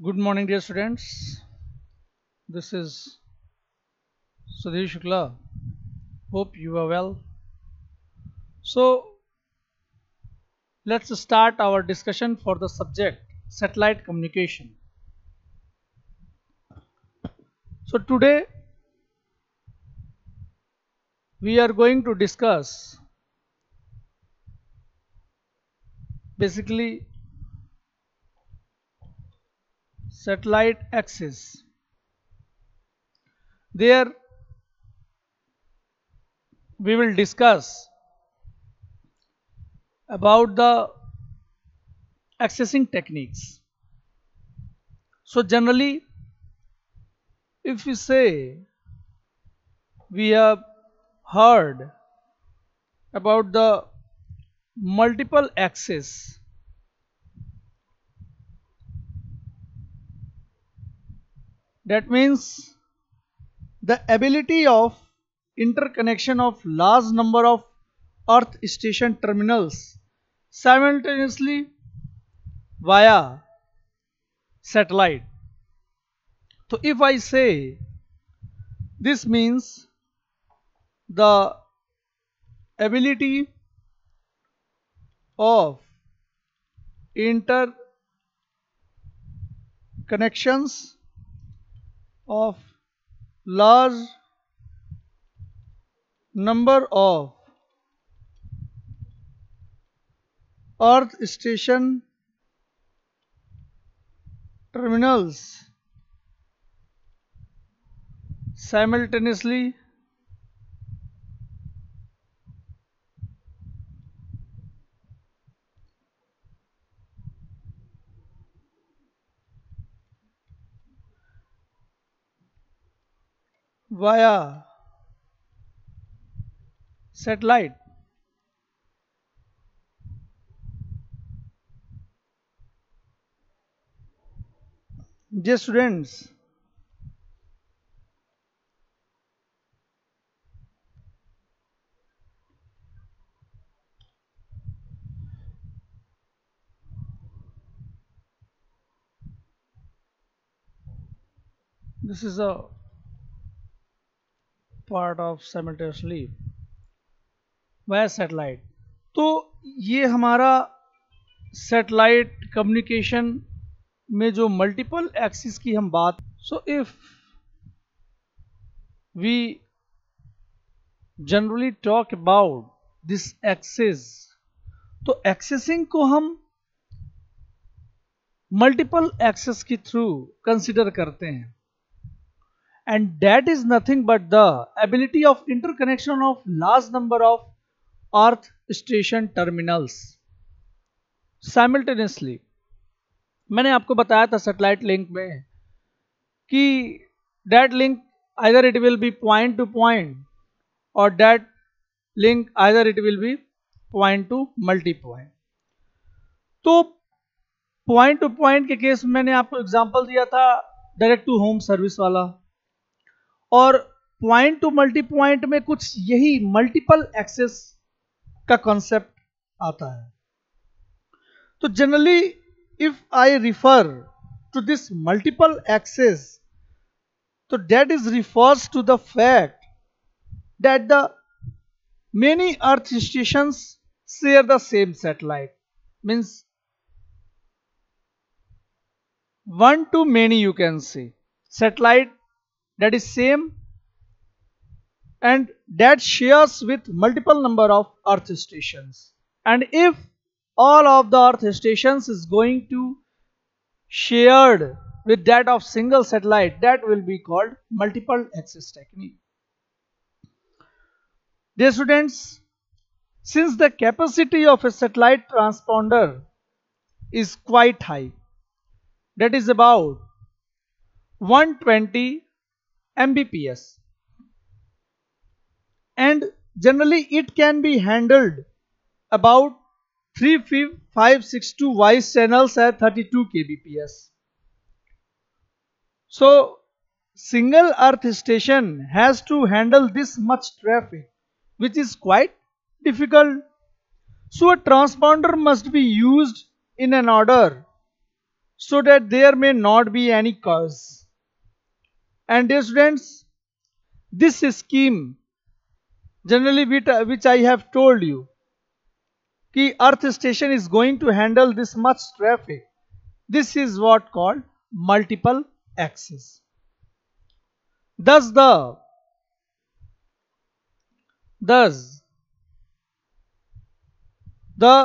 Good morning, dear students. This is Sudhir Shukla. Hope you are well. So, let's start our discussion for the subject satellite communication. So, today we are going to discuss basically satellite access. There we will discuss about the accessing techniques. So, generally, if we say we have heard about the multiple access, that means the ability of interconnection of large number of earth station terminals simultaneously via satellite. So if I say, this means the ability of interconnections of large number of earth station terminals simultaneously via satellite. Dear students, this is a part of simultaneously via satellite. तो ये हमारा satellite communication में जो multiple axis की हम बात, so if we generally talk about this axis, तो accessing को हम मल्टीपल एक्सेस के थ्रू कंसिडर करते हैं, and that is nothing but the ability of interconnection of large number of earth station terminals simultaneously. मैंने आपको बताया था सैटेलाइट लिंक में कि that link either it will be point to point और that link either it will be point to multi point. तो point to point के case में मैंने आपको एग्जांपल दिया था डायरेक्ट टू होम सर्विस वाला, और पॉइंट टू मल्टी पॉइंट में कुछ यही मल्टीपल एक्सेस का कॉन्सेप्ट आता है. तो generally if I refer to this multiple access, so that is refers to the fact that the many earth stations share the same satellite, means one to many, you can say satellite that is same and that shares with multiple number of earth stations, and if all of the earth stations is going to shared with that of single satellite, that will be called multiple access technique. Dear students, since the capacity of a satellite transponder is quite high, that is about 120 Mbps, and generally it can be handled about 3562 voice channels at 32 kbps. So single earth station has to handle this much traffic, which is quite difficult. So a transponder must be used in an order so that there may not be any cause. And dear students, this scheme generally which I have told you कि Earth station is going to handle this much traffic. This is what called multiple access. Thus the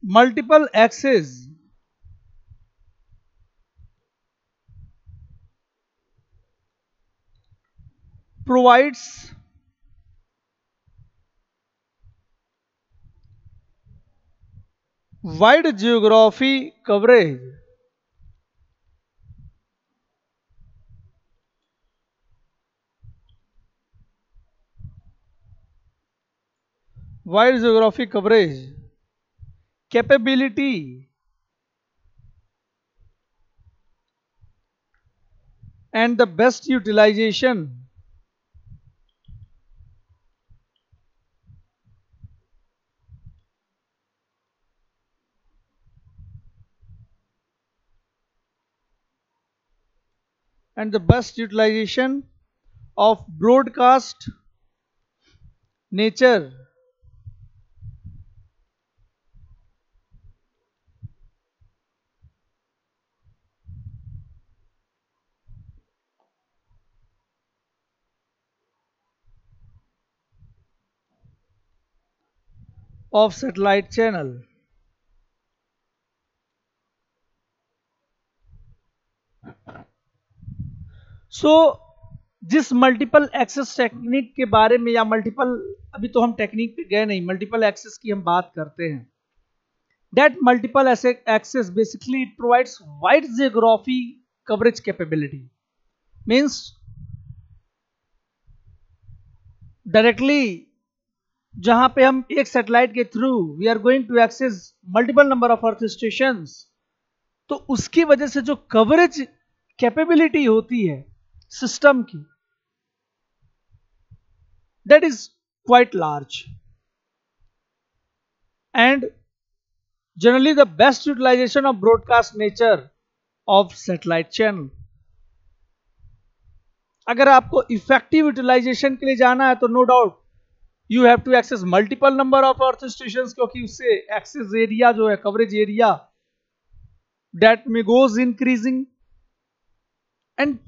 multiple access provides wide geography coverage wide geography coverage capability and the best utilization of broadcast nature of satellite channel. सो जिस multiple access technique के बारे में या multiple अभी तो हम technique पे गए नहीं, मल्टीपल एक्सेस की हम बात करते हैं. That multiple access basically it provides wide geography coverage capability. Means directly जहां पे हम एक सैटेलाइट के through we are going to access multiple number of earth stations, तो उसकी वजह से जो कवरेज कैपेबिलिटी होती है सिस्टम की, that is quite large and generally the best utilization of broadcast nature of satellite channel. अगर आपको इफेक्टिव यूटिलाइजेशन के लिए जाना है तो no doubt you have to access multiple number of earth stations, क्योंकि उससे एक्सेस एरिया जो है कवरेज एरिया दैट में goes increasing and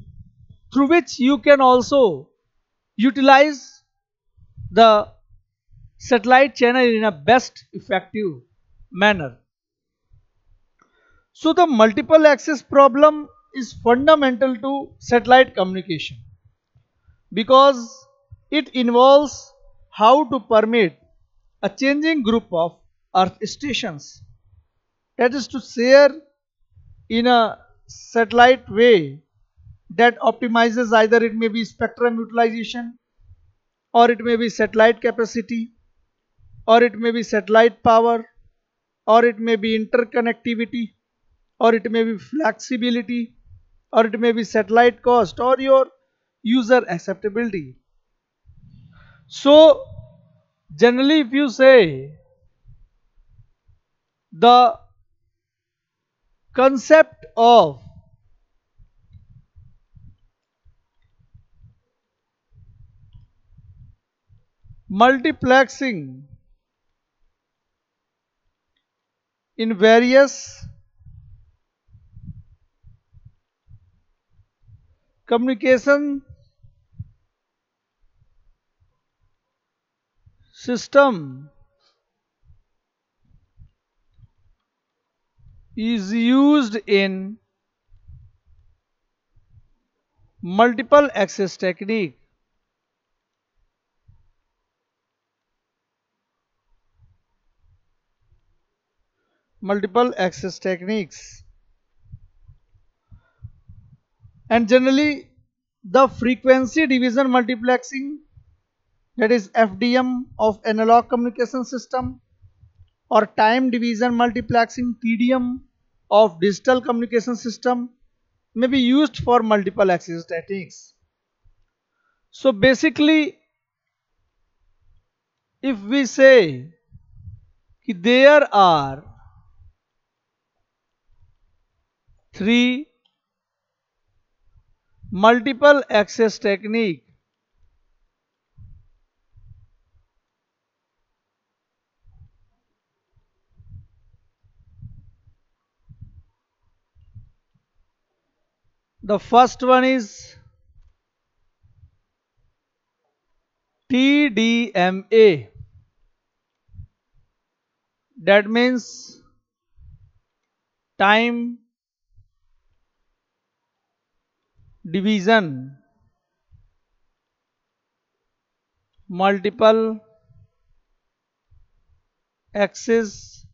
through which you can also utilize the satellite channel in a best effective manner. So the multiple access problem is fundamental to satellite communication because it involves how to permit a changing group of earth stations, that is to share in a satellite way that optimizes either it may be spectrum utilization, or it may be satellite capacity, or it may be satellite power, or it may be interconnectivity, or it may be flexibility, or it may be satellite cost, or your user acceptability. So generally if you say the concept of multiplexing in various communication system is used in multiple access technique. Multiple access techniques, and generally the frequency division multiplexing, that is FDM of analog communication system, or time division multiplexing TDM of digital communication system may be used for multiple access techniques. So basically if we say there are 3. Multiple access technique. The first one is TDMA. That means time division, multiple access.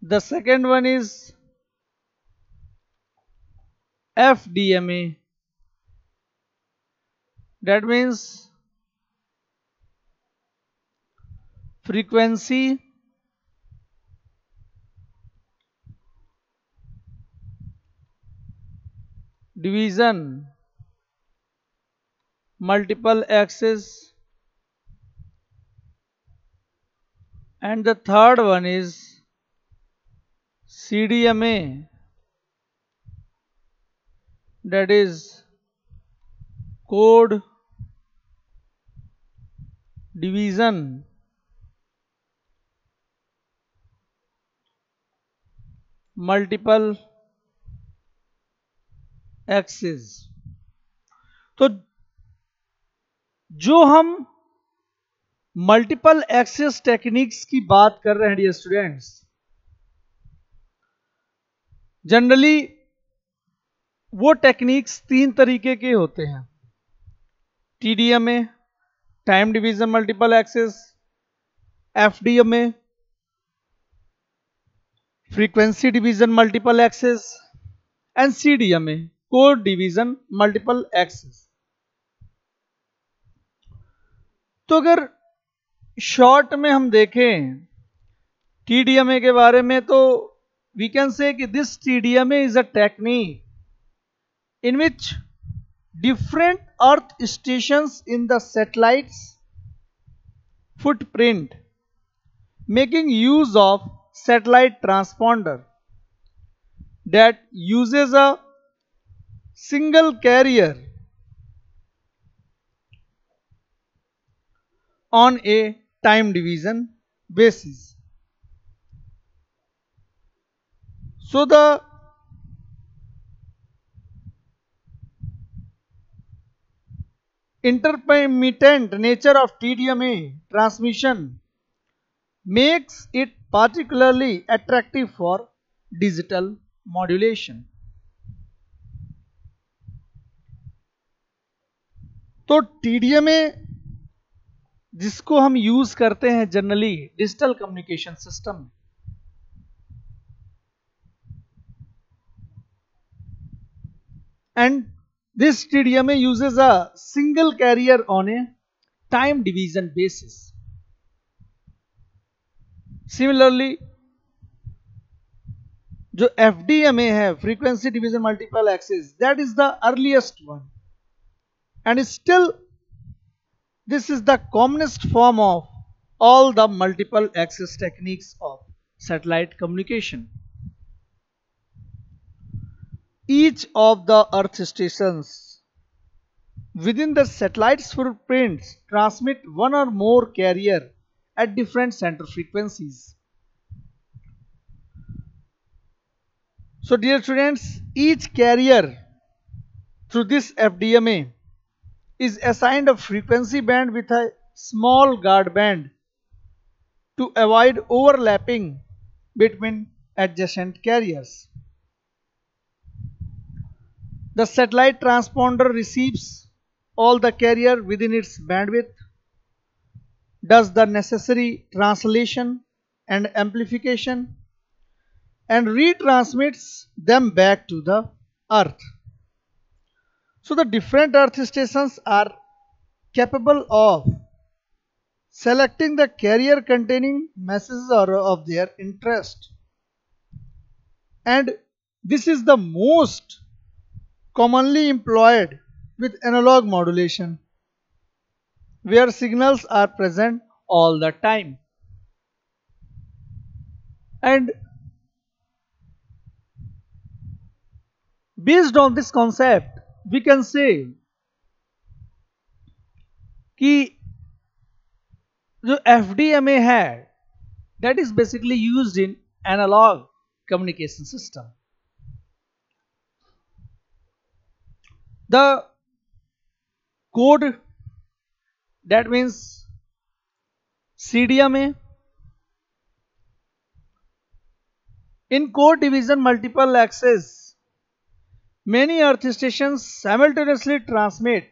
The second one is FDMA. That means frequency division, multiple access. And the third one is CDMA. That is code division, multiple access. तो जो हम multiple access techniques की बात कर रहे हैं dear students, generally वो techniques तीन तरीके के होते हैं। TDMA, time division multiple access, FDMA, frequency division multiple access, and CDMA, code division multiple access. तो अगर शॉर्ट में हम देखें टीडीएमए के बारे में, तो वी कैन से कि this TDMA is a technique in which different earth stations in the satellite's footprint making use of satellite transponder that uses a single carrier on a time division basis. So the intermittent nature of TDMA transmission makes it particularly attractive for digital modulation. तो TDMA जिसको हम use करते हैं generally digital communication system में, and this TDMA uses a single carrier on a time division basis. Similarly, जो FDMA है, frequency division multiple access, that is the earliest one, and still this is the commonest form of all the multiple access techniques of satellite communication. Each of the earth stations within the satellite's footprints transmit one or more carrier at different center frequencies. So dear students, each carrier through this FDMA is assigned a frequency band with a small guard band to avoid overlapping between adjacent carriers. The satellite transponder receives all the carrier within its bandwidth, does the necessary translation and amplification, and retransmits them back to the earth. So the different earth stations are capable of selecting the carrier containing messages of their interest, and this is the most commonly employed with analog modulation, where signals are present all the time. And Based on this concept, we can say कि जो FDMA है, that is basically used in analog communication system. The code, that means CDMA. In code division multiple access, many earth stations simultaneously transmit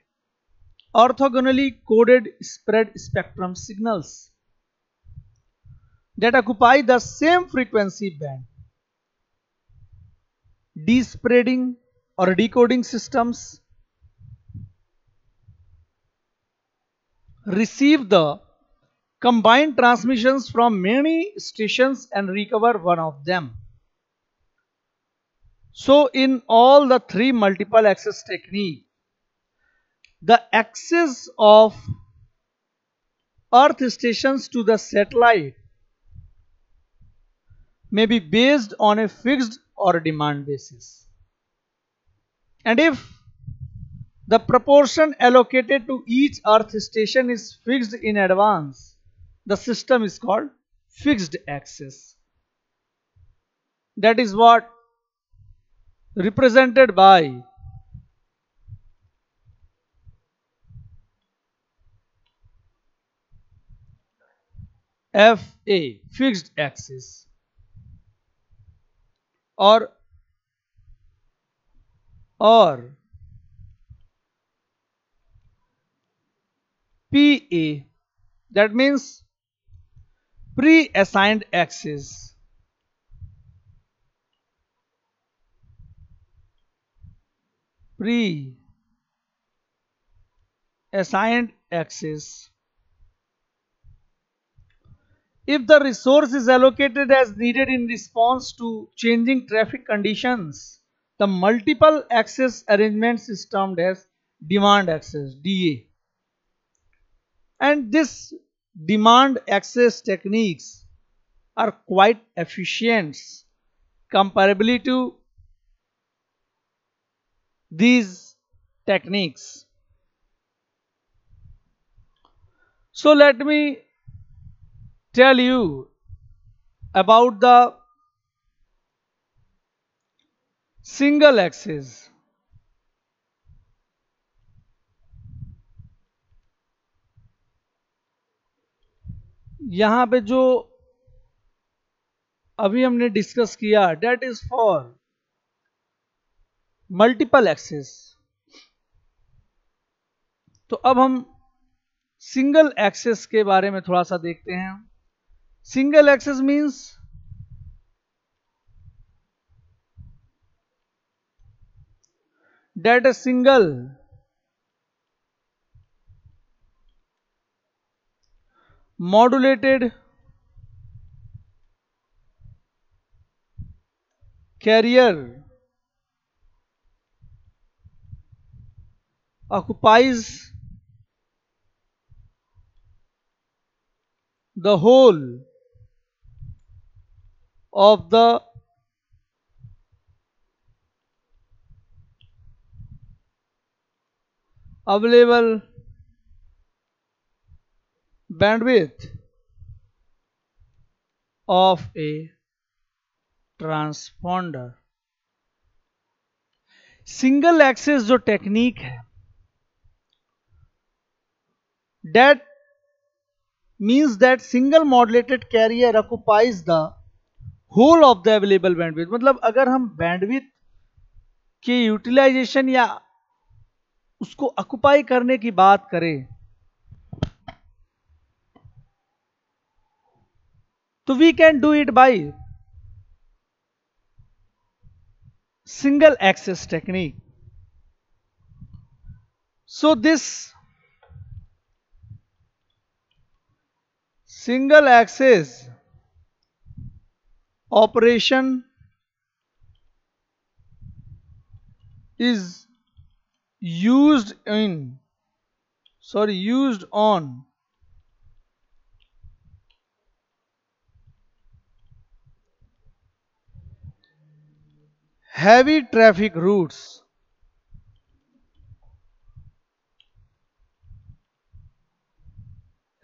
orthogonally coded spread spectrum signals that occupy the same frequency band. Despreading or decoding systems receive the combined transmissions from many stations and recover one of them. So in all the three multiple access technique, the access of earth stations to the satellite may be based on a fixed or demand basis. And if the proportion allocated to each earth station is fixed in advance, the system is called fixed access. That is what represented by FA, fixed access, or PA, that means pre-assigned access. Pre-assigned access. If the resource is allocated as needed in response to changing traffic conditions, the multiple access arrangement is termed as demand access, DA. And this demand access techniques are quite efficient comparably to these techniques. So let me tell you about the single access. यहाँ पे जो अभी हमने discuss किया, that is for multiple access. तो अब हम single access के बारे में थोड़ा सा देखते हैं. Single access means that a single modulated carrier occupies the whole of the available bandwidth of a transponder. Single access जो टेक्निक है, that means that single modulated carrier occupies the whole of the available bandwidth. मतलब अगर हम bandwidth के utilisation या उसको occupy करने की बात करें तो we can do it by single access technique. So this single access operation is used on heavy traffic routes.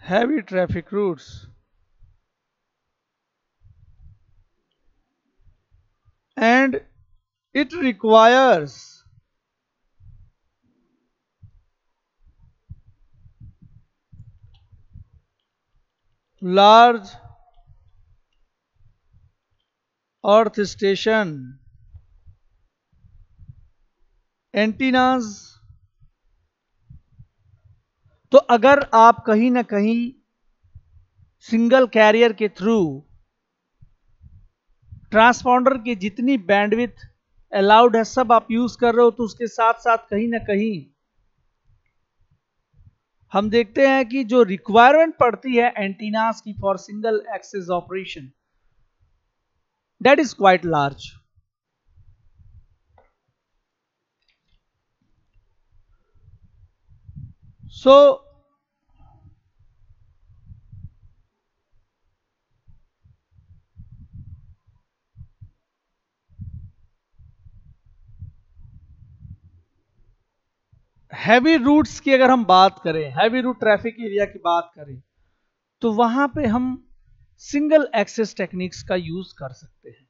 Heavy traffic routes. And it requires large earth station antennas. तो अगर आप कहीं ना कहीं सिंगल कैरियर के through transponder की जितनी bandwidth allowed है सब आप यूज कर रहे हो, तो उसके साथ साथ कहीं ना कहीं हम देखते हैं कि जो रिक्वायरमेंट पड़ती है एंटीनास की for single access operation, that is quite large. So heavy routes की अगर हम बात करें, हैवी रूट ट्रैफिक एरिया की बात करें, तो वहां पे हम सिंगल एक्सेस टेक्निक्स का यूज कर सकते हैं.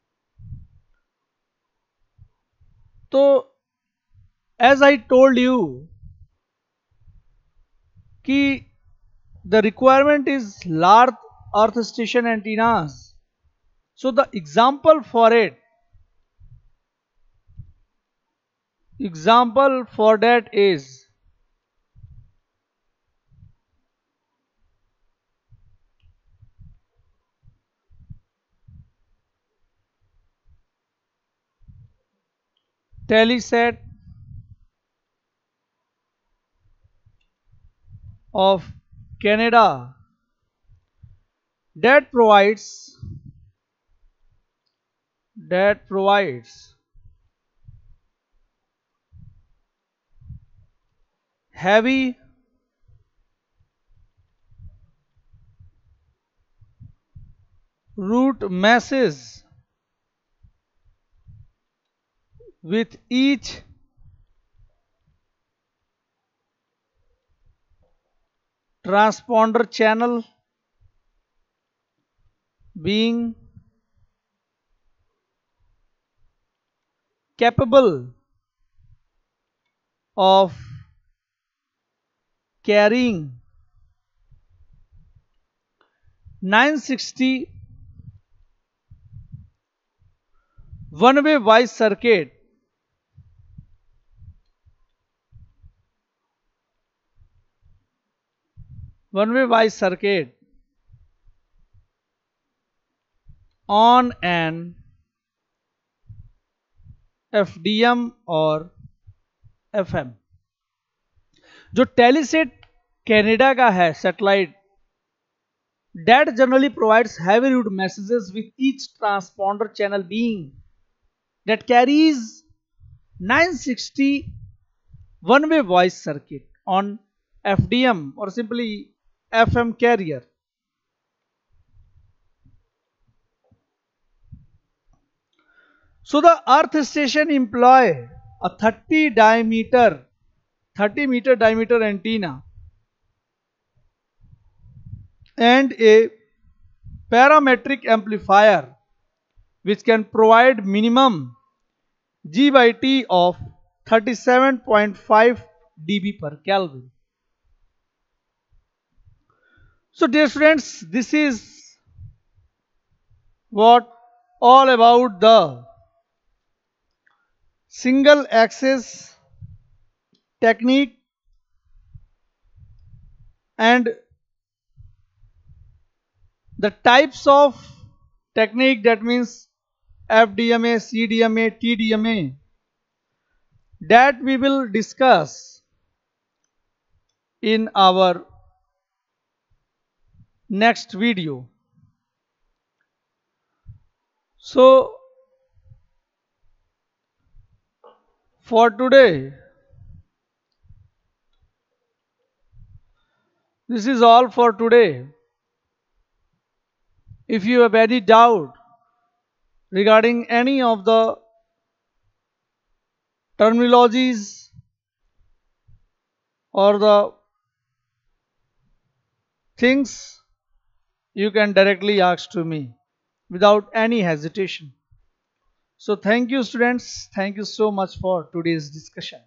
तो एज आई टोल्ड यू कि the requirement is large earth station antennas. So the example for that is Telesat of Canada that provides heavy route masses with each transponder channel being capable of carrying 960 one-way wide circuit on an FDM और FM. जो टेलीसेट Canada का है satellite, that generally provides heavy route messages with each transponder channel being that carries 960 one-way voice circuit on FDM or simply FM carrier. So the earth station employ a 30 meter diameter antenna and a parametric amplifier which can provide minimum G by T of 37.5 dB per Kelvin. So dear students, this is what all about the single axis technique and the types of technique, that means FDMA, CDMA, TDMA, that we will discuss in our next video. So for today, this is all for today. If you have any doubt regarding any of the terminologies or the things, you can directly ask to me without any hesitation. So thank you students, thank you so much for today's discussion.